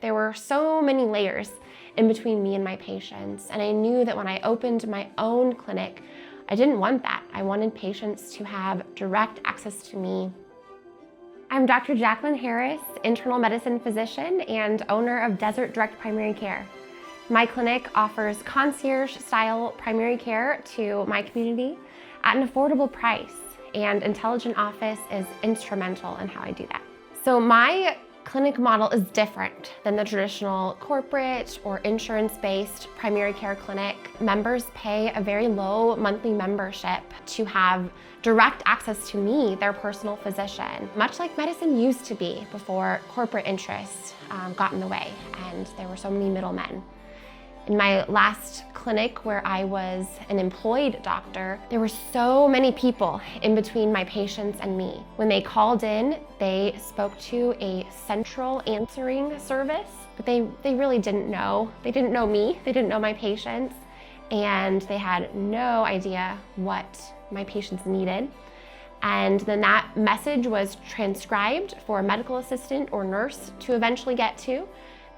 There were so many layers in between me and my patients, and I knew that when I opened my own clinic, I didn't want that. I wanted patients to have direct access to me. I'm Dr. Jaclyn Harris, internal medicine physician and owner of Desert Direct Primary Care. My clinic offers concierge-style primary care to my community at an affordable price, and Intelligent Office is instrumental in how I do that. So my clinic model is different than the traditional corporate or insurance-based primary care clinic. Members pay a very low monthly membership to have direct access to me, their personal physician, much like medicine used to be before corporate interests got in the way and there were so many middlemen. In my last clinic, where I was an employed doctor, there were so many people in between my patients and me. When they called in, they spoke to a central answering service, but they really didn't know. They didn't know me, they didn't know my patients, and they had no idea what my patients needed. And then that message was transcribed for a medical assistant or nurse to eventually get to.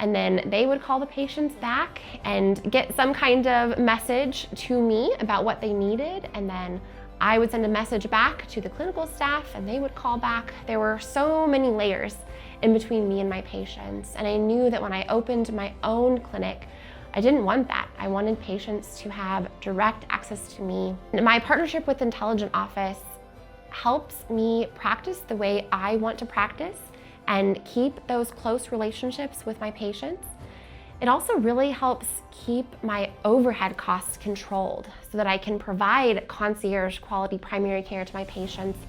And then they would call the patients back and get some kind of message to me about what they needed. And then I would send a message back to the clinical staff and they would call back. There were so many layers in between me and my patients. And I knew that when I opened my own clinic, I didn't want that. I wanted patients to have direct access to me. My partnership with Intelligent Office helps me practice the way I want to practice and keep those close relationships with my patients. It also really helps keep my overhead costs controlled so that I can provide concierge quality primary care to my patients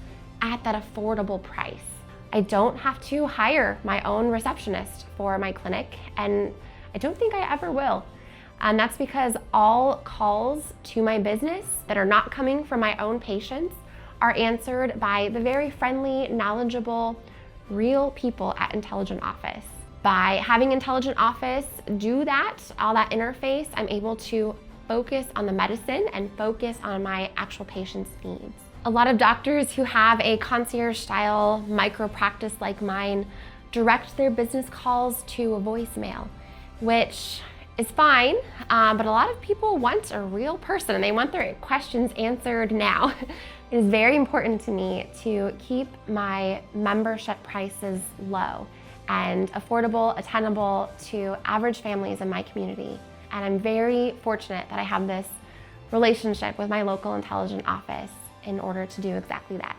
at that affordable price. I don't have to hire my own receptionist for my clinic, and I don't think I ever will. And that's because all calls to my business that are not coming from my own patients are answered by the very friendly, knowledgeable, real people at Intelligent Office. By having Intelligent Office do that, all that interface, I'm able to focus on the medicine and focus on my actual patient's needs. A lot of doctors who have a concierge-style micro practice like mine direct their business calls to a voicemail, which is fine, but a lot of people want a real person and they want their questions answered now. It is very important to me to keep my membership prices low and affordable, attainable to average families in my community. And I'm very fortunate that I have this relationship with my local Intelligent Office in order to do exactly that.